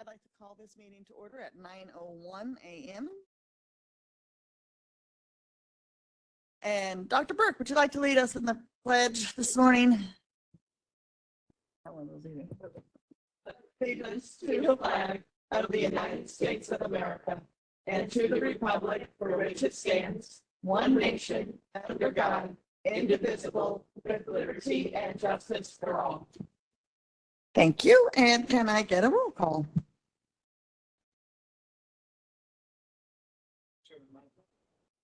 I'd like to call this meeting to order at 9:01 a.m. And Dr. Burke, would you like to lead us in the pledge this morning? Allegiance to the flag of the United States of America and to the republic for which it stands, one nation, under God, indivisible, with liberty and justice for all. Thank you. And can I get a roll call?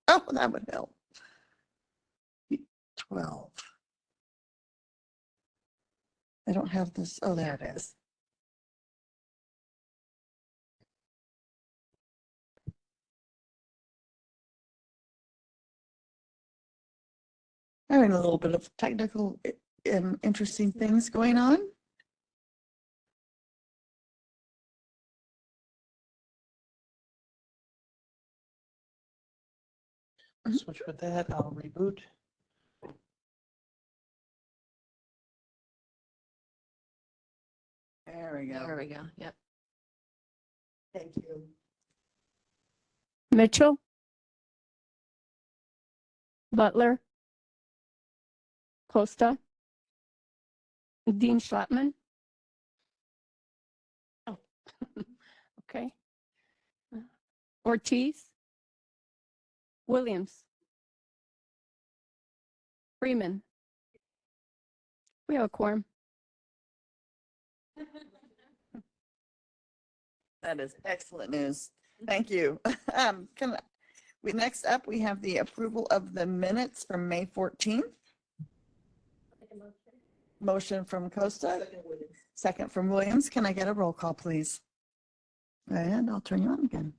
Oh, that would help. 12. I don't have this. Oh, there it is. Having a little bit of technical interesting things going on. Switch with that, I'll reboot. There we go. There we go. Yep. Thank you. Mitchell, Butler, Costa, Dean Schlattman. Oh, okay. Ortiz, Williams, Freeman. We have a quorum. That is excellent news. Thank you. Next up, we have the approval of the minutes from May 14th. Motion from Costa, second from Williams. Can I get a roll call, please? And I'll turn you on again.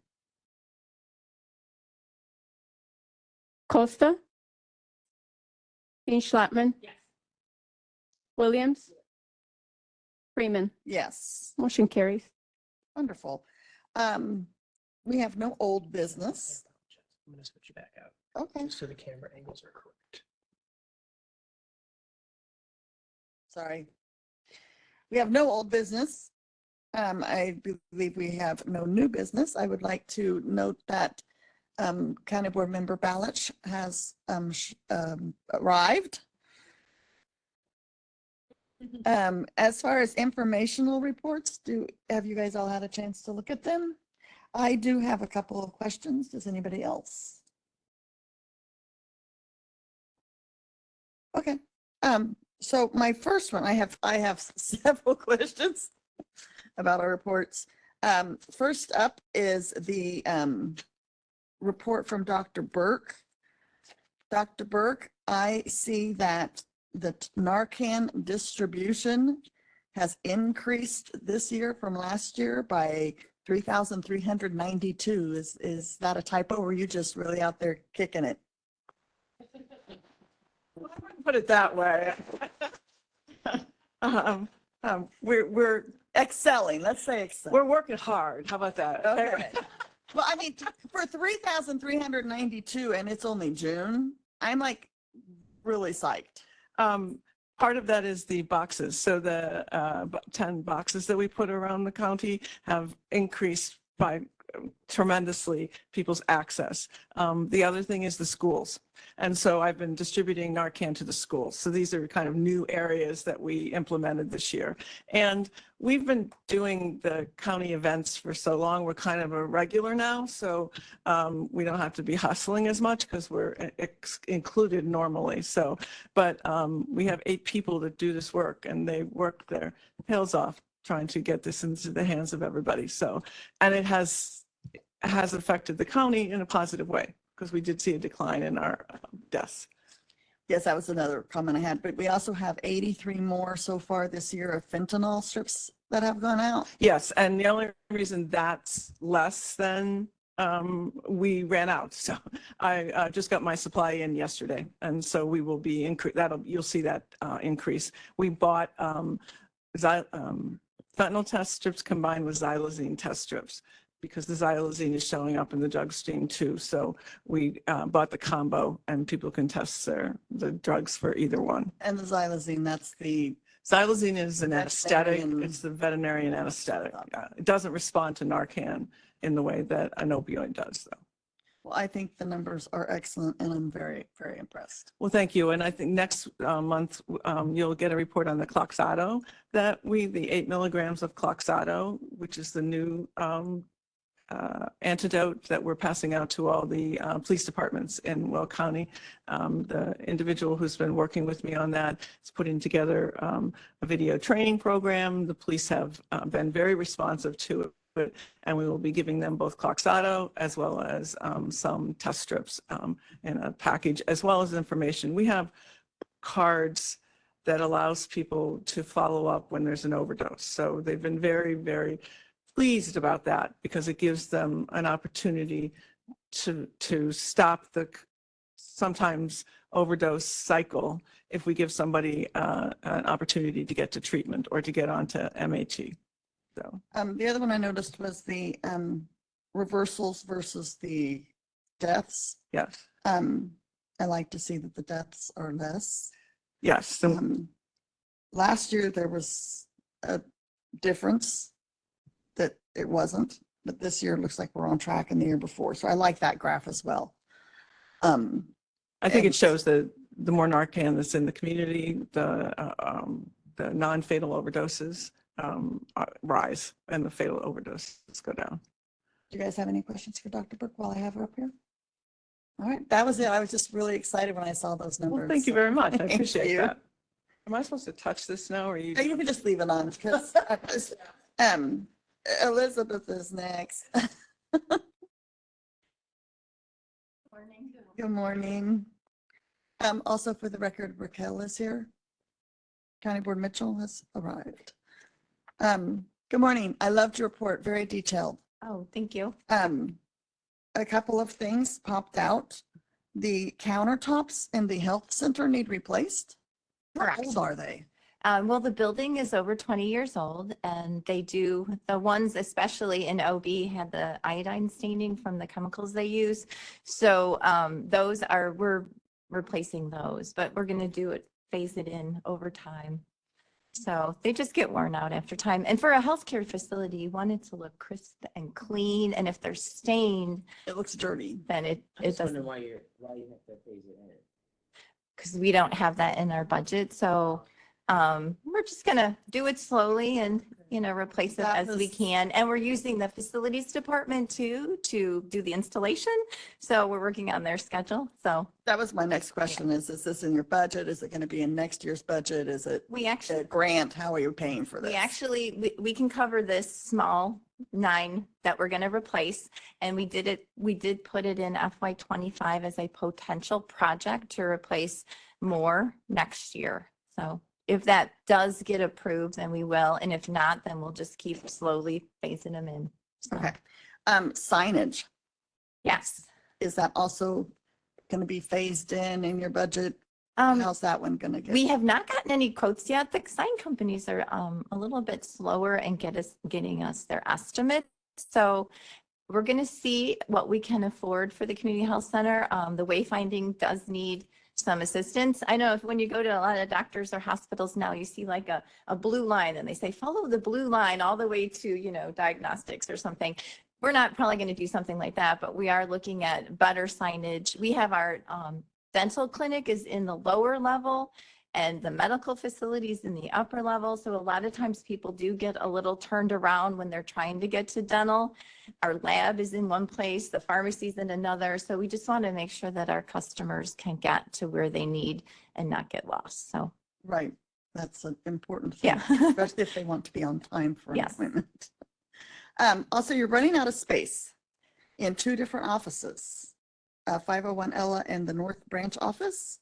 Costa, Dean Schlattman. Yes. Williams, Freeman. Yes, Motion carries. wonderful. We have no old business. I'm gonna switch you back out, Okay, just so the camera angles are correct. sorry. We have no old business. I believe we have no new business. I would like to note that County Board Member Balich has arrived. As far as informational reports, have you guys all had a chance to look at them? I do have a couple of questions. Does anybody else? Okay. So my first one, I have several questions about our reports. First up is the report from Dr. Burke. Dr. Burke, I see that the Narcan distribution has increased this year from last year by 3,392. Is that a typo, or are you just really out there kicking it? Well, I wouldn't put it that way. We're excelling. Let's say excelling. We're working hard. How about that? Okay. Well, I mean, for 3,392 and it's only June, I'm like really psyched. Part of that is the boxes. So the 10 boxes that we put around the county have increased by tremendously people's access. The other thing is the schools. And so I've been distributing Narcan to the schools. So these are kind of new areas that we implemented this year. And we've been doing the county events for so long, we're kind of a regular now. So we don't have to be hustling as much because we're included normally. So, but we have 8 people that do this work, and they work their tails off trying to get this into the hands of everybody. So, and it has affected the county in a positive way, because we did see a decline in our deaths. Yes, that was another comment I had, but we also have 83 more so far this year of fentanyl strips that have gone out. Yes, and the only reason that's less than we ran out. So I just got my supply in yesterday, and so we will be you'll see that increase. We bought fentanyl test strips combined with xylazine test strips, because the xylazine is showing up in the drug stream too. So we bought the combo, and people can test the drugs for either one. And the xylazine, that's the Xylazine is an anesthetic. Veterinarian. It's the veterinarian anesthetic. It doesn't respond to Narcan in the way that an opioid does, though. Well, I think the numbers are excellent and I'm very, very impressed. Well, thank you. And I think next month, you'll get a report on the Kloxxado the 8 milligrams of Kloxxado, which is the new antidote that we're passing out to all the police departments in Will County. The individual who's been working with me on that is putting together a video training program. The police have been very responsive to it. And we will be giving them both Kloxxado as well as some test strips in a package, as well as information. We have cards that allows people to follow up when there's an overdose. So they've been very, very pleased about that because it gives them an opportunity to stop the sometimes overdose cycle if we give somebody an opportunity to get to treatment or to get onto MAT. So, The other one I noticed was the reversals versus the deaths. yes, I like to see that the deaths are less. yes. And Last year, there was a difference that it wasn't, but this year it looks like we're on track in the year before. So I like that graph as well. I think it and- shows that the more Narcan that's in the community, the non-fatal overdoses rise and the fatal overdoses go down. Do you guys have any questions for Dr. Burke while I have her up here? All right, that was it. I was just really excited when I saw those numbers. Well, thank you very much. I Thank appreciate you. that. Am I supposed to touch this now or you? You can just leave it on because Elizabeth is next. Good morning. Also for the record, Raquel is here. County Board Mitchell has arrived. Good morning. I loved your report, very detailed. Oh, thank you. A couple of things popped out. The countertops in the health center need replaced. How Correct. old are they? Well, the building is over 20 years old and they do, the ones especially in OB had the iodine staining from the chemicals they use. So we're replacing those, but we're going to do it, phase it in over time. So they just get worn out after time. And for a healthcare facility, you want it to look crisp and clean. And if they're stained, It looks dirty. then it Just doesn't, wondering why you have to phase it in. because we don't have that in our budget. So we're just gonna do it slowly and, replace it That as we was- can. And we're using the facilities department too, to do the installation. So we're working on their schedule. So That was my next question is this in your budget? Is it going to be in next year's budget? Is it we a actually, grant? How are you paying for this? we can cover this small 9 that we're gonna replace. And we did put it in FY 25 as a potential project to replace more next year. So if that does get approved, then we will. And if not, then we'll just keep slowly phasing them in. So, Okay. Signage, Yes. is that also going to be phased in your budget? Um, How's that one going to get? we have not gotten any quotes yet. The sign companies are a little bit slower in getting us their estimates. So we're going to see what we can afford for the community health center. The wayfinding does need some assistance. I know if when you go to a lot of doctors or hospitals now, you see like a blue line and they say, follow the blue line all the way to, diagnostics or something. We're not probably going to do something like that, but we are looking at better signage. We have our dental clinic is in the lower level and the medical facilities in the upper level. So a lot of times people do get a little turned around when they're trying to get to dental. Our lab is in one place, the pharmacy's in another. So we just want to make sure that our customers can get to where they need and not get lost. So, Right. That's an important thing, yeah. especially if they want to be on time for an Yes. appointment. Also, you're running out of space in 2 different offices, 501 Ella and the North Branch office.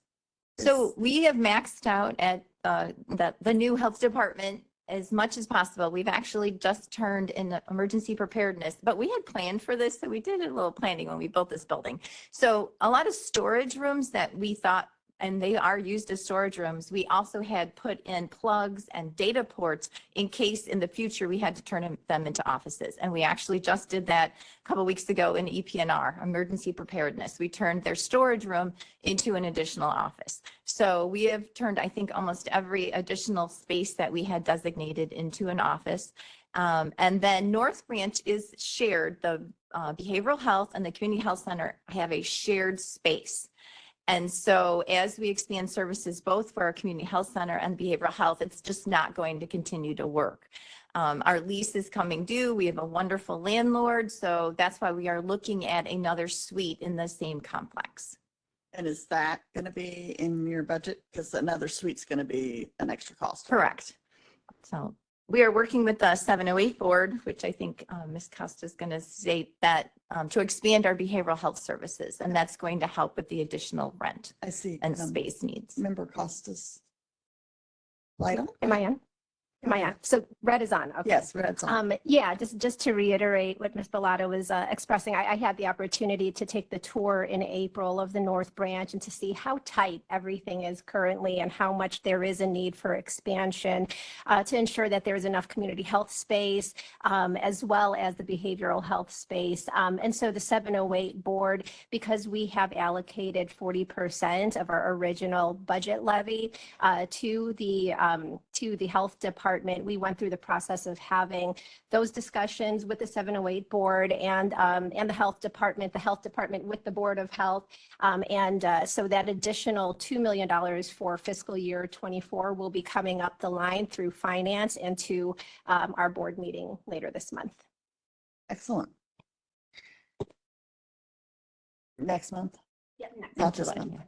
So Is- we have maxed out at the new health department as much as possible. We've actually just turned in the emergency preparedness, but we had planned for this. So we did a little planning when we built this building. So a lot of storage rooms that we thought and they are used as storage rooms. We also had put in plugs and data ports in case in the future we had to turn them into offices. And we actually just did that a couple weeks ago in EPNR, Emergency Preparedness. We turned their storage room into an additional office. So we have turned, I think, almost every additional space that we had designated into an office. And then North Branch is shared. The behavioral health and the community health center have a shared space. And so as we expand services, both for our community health center and behavioral health, it's just not going to continue to work. Our lease is coming due. We have a wonderful landlord. So that's why we are looking at another suite in the same complex. And is that going to be in your budget? Because another suite's going to be an extra cost. Correct. So we are working with the 708 board, which I think Ms. Costa is going to state that to expand our behavioral health services. And that's going to help with the additional rent I see. and space needs. Member Costas. Light on? Am I on? Am I on? So red is on. Okay. Yes, red's on. Yeah, just to reiterate what Ms. Bellato was expressing, I had the opportunity to take the tour in April of the North Branch and to see how tight everything is currently and how much there is a need for expansion to ensure that there is enough community health space as well as the behavioral health space. And so the 708 board, because we have allocated 40% of our original budget levy to the health department, we went through the process of having those discussions with the 708 board and the health department with the Board of Health. So that additional $2 million for fiscal year 24 will be coming up the line through finance and to our board meeting later this month. Excellent. Next month? Yeah. Not this month.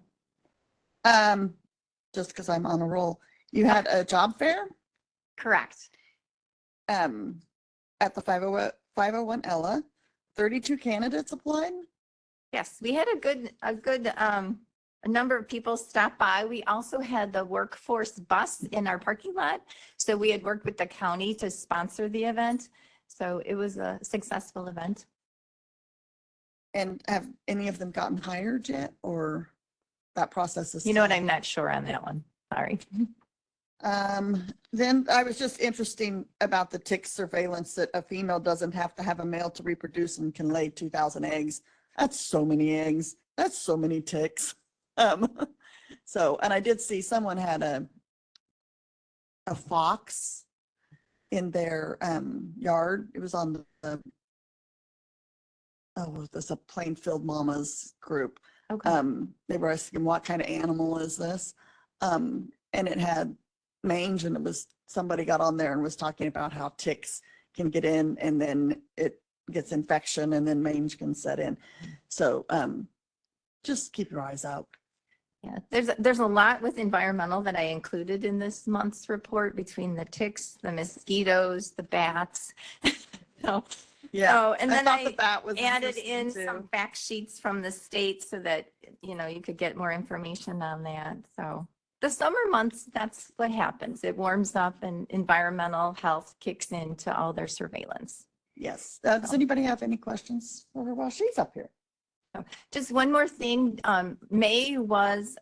Just because I'm on a roll. You had a job fair Correct. at the 501 Ella. 32 candidates applied. Yes, we had a good number of people stop by. We also had the workforce bus in our parking lot. So we had worked with the county to sponsor the event. So it was a successful event. And have any of them gotten hired yet, or that process is? You know what? I'm not sure on that one. Sorry. Then I was just interesting about the tick surveillance, that a female doesn't have to have a male to reproduce and can lay 2,000 eggs. That's so many eggs. That's so many ticks. So, and I did see someone had a fox in their yard. It was on there's a Plainfield Mamas group. Okay. They were asking what kind of animal is this? And it had mange, and it was, somebody got on there and was talking about how ticks can get in and then it gets infection and then mange can set in. So just keep your eyes out. Yeah, there's a lot with environmental that I included in this month's report between the ticks, the mosquitoes, the bats. So, Yeah. and then thought that was added interesting in too. some fact sheets from the state so that, you could get more information on that. So the summer months, that's what happens. It warms up and environmental health kicks into all their surveillance. Yes. Does anybody have any questions for her while she's up here? Just one more thing, May was,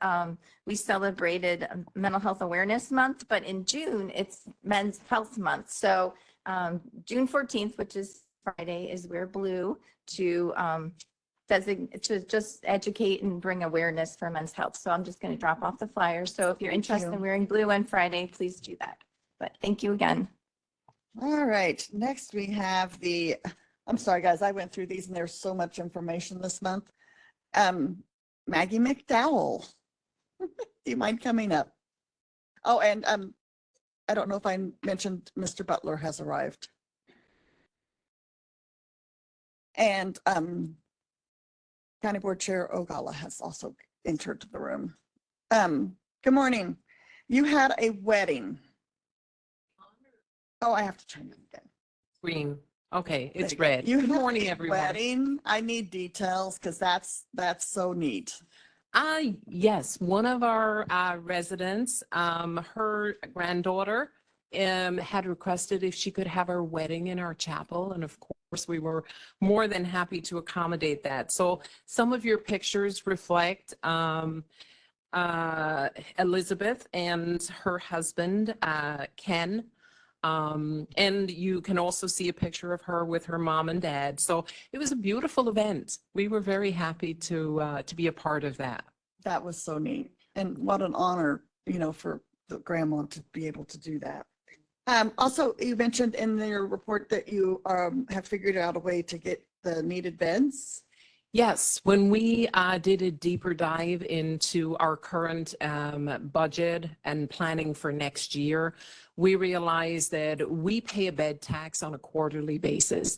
we celebrated Mental Health Awareness Month, but in June, it's Men's Health Month. So June 14th, which is Friday, is Wear Blue to just educate and bring awareness for men's health. So I'm just going to drop off the flyer. So if you're Thank interested you. in wearing blue on Friday, please do that. But thank you again. All right. Next we have I'm sorry, guys, I went through these and there's so much information this month. Maggie McDowell. Do you mind coming up? Oh, and I don't know if I mentioned Mr. Butler has arrived. And County Board Chair Ogala has also entered the room. Good morning. You had a wedding. Oh, I have to turn it again. Green. Okay, it's There you go. red. You Good had morning, a everyone. Wedding. I need details because that's so neat. Yes, one of our residents, her granddaughter had requested if she could have her wedding in our chapel. And of course, we were more than happy to accommodate that. So some of your pictures reflect Elizabeth and her husband, Ken. And you can also see a picture of her with her mom and dad. So it was a beautiful event. We were very happy to be a part of that. That was so neat. And what an honor, for the grandma to be able to do that. Also, you mentioned in your report that you have figured out a way to get the needed beds. Yes, when we did a deeper dive into our current budget and planning for next year, we realized that we pay a bed tax on a quarterly basis.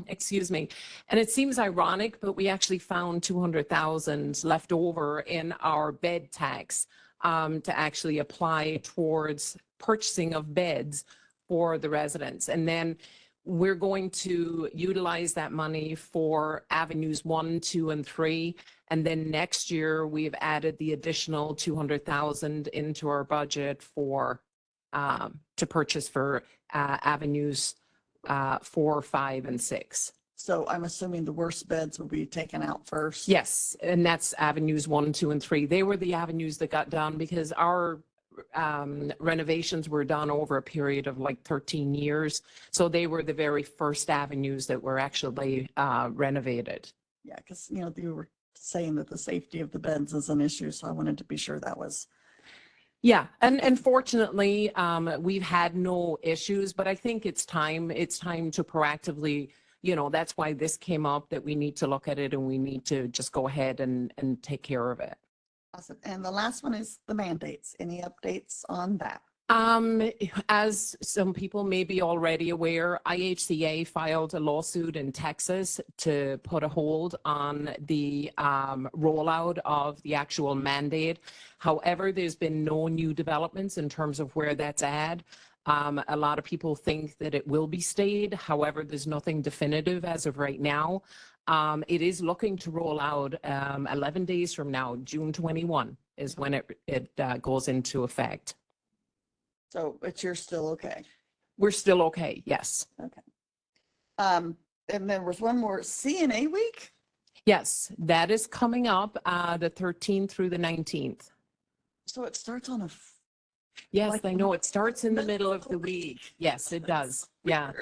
Excuse me. And it seems ironic, but we actually found 200,000 left over in our bed tax to actually apply towards purchasing of beds for the residents. And then we're going to utilize that money for avenues 1, 2, and 3. And then next year, we've added the additional 200,000 into our budget for to purchase for avenues 4, 5, and 6. So I'm assuming the worst beds will be taken out first. Yes, and that's avenues 1, 2, and 3. They were the avenues that got done because our renovations were done over a period of like 13 years. So they were the very first avenues that were actually renovated. Yeah, because, you were saying that the safety of the beds is an issue, so I wanted to be sure that was. Yeah, and fortunately, we've had no issues, but I think it's time to proactively, that's why this came up, that we need to look at it and we need to just go ahead and take care of it. Awesome. And the last one is the mandates. Any updates on that? As some people may be already aware, IHCA filed a lawsuit in Texas to put a hold on the rollout of the actual mandate. However, there's been no new developments in terms of where that's at. A lot of people think that it will be stayed. However, there's nothing definitive as of right now. It is looking to roll out 11 days from now. June 21 is when it goes into effect. So, but you're still okay. We're still okay, yes. Okay. And there was one more CNA week. Yes, that is coming up the 13th through the 19th. So it starts on a. Yes, Like I know. It starts in the middle of the week. Yes, it does. Yeah.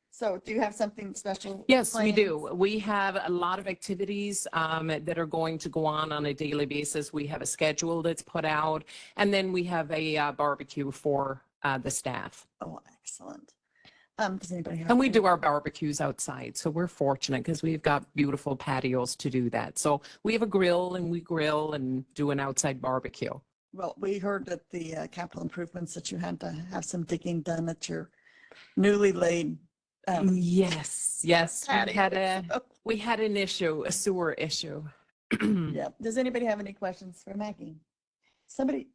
So do you have something special? Yes, we planned? do. We have a lot of activities that are going to go on a daily basis. We have a schedule that's put out, and then we have a barbecue for the staff. Oh, excellent. Does anybody have? And we any- do our barbecues outside, so we're fortunate because we've got beautiful patios to do that. So we have a grill and we grill and do an outside barbecue. Well, we heard that the capital improvements that you had to have some digging done at your newly laid. Yes, we had an issue, a sewer issue. Yeah. Does anybody have any questions for Maggie? Somebody,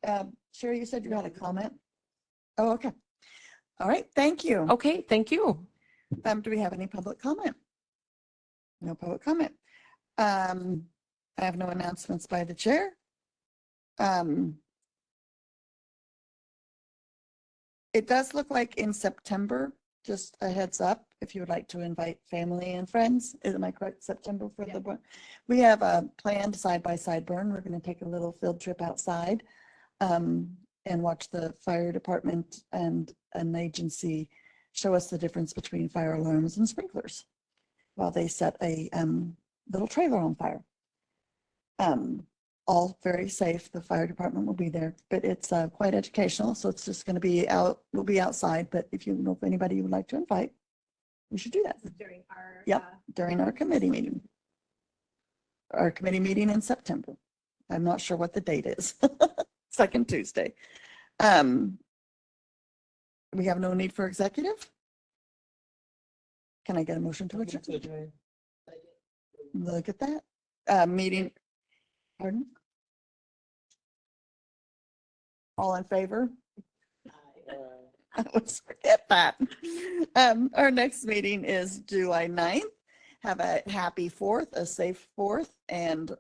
Sherry, you said you had a comment? Oh, okay. All right. Thank you. Okay, thank you. Do we have any public comment? No public comment. I have no announcements by the chair. It does look like in September, just a heads up, if you would like to invite family and friends, am I correct, September for the one? We have a planned side-by-side burn. We're going to take a little field trip outside and watch the fire department and an agency show us the difference between fire alarms and sprinklers while they set a little trailer on fire. All very safe. The fire department will be there, but it's quite educational. So it's just going to be out, we'll be outside, but if you know if anybody you would like to invite, we should do that During our. Yep. during our committee meeting. Our committee meeting in September. I'm not sure what the date is. Second Tuesday. We have no need for executive. Can I get a motion to adjourn? Look at that. Meeting. Pardon? All in favor? I always forget that. Our next meeting is July 9th. Have a happy 4th, a safe 4th, and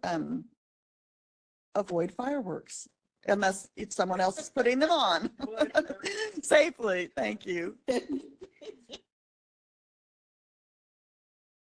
avoid fireworks unless it's someone else is putting them on safely. Thank you.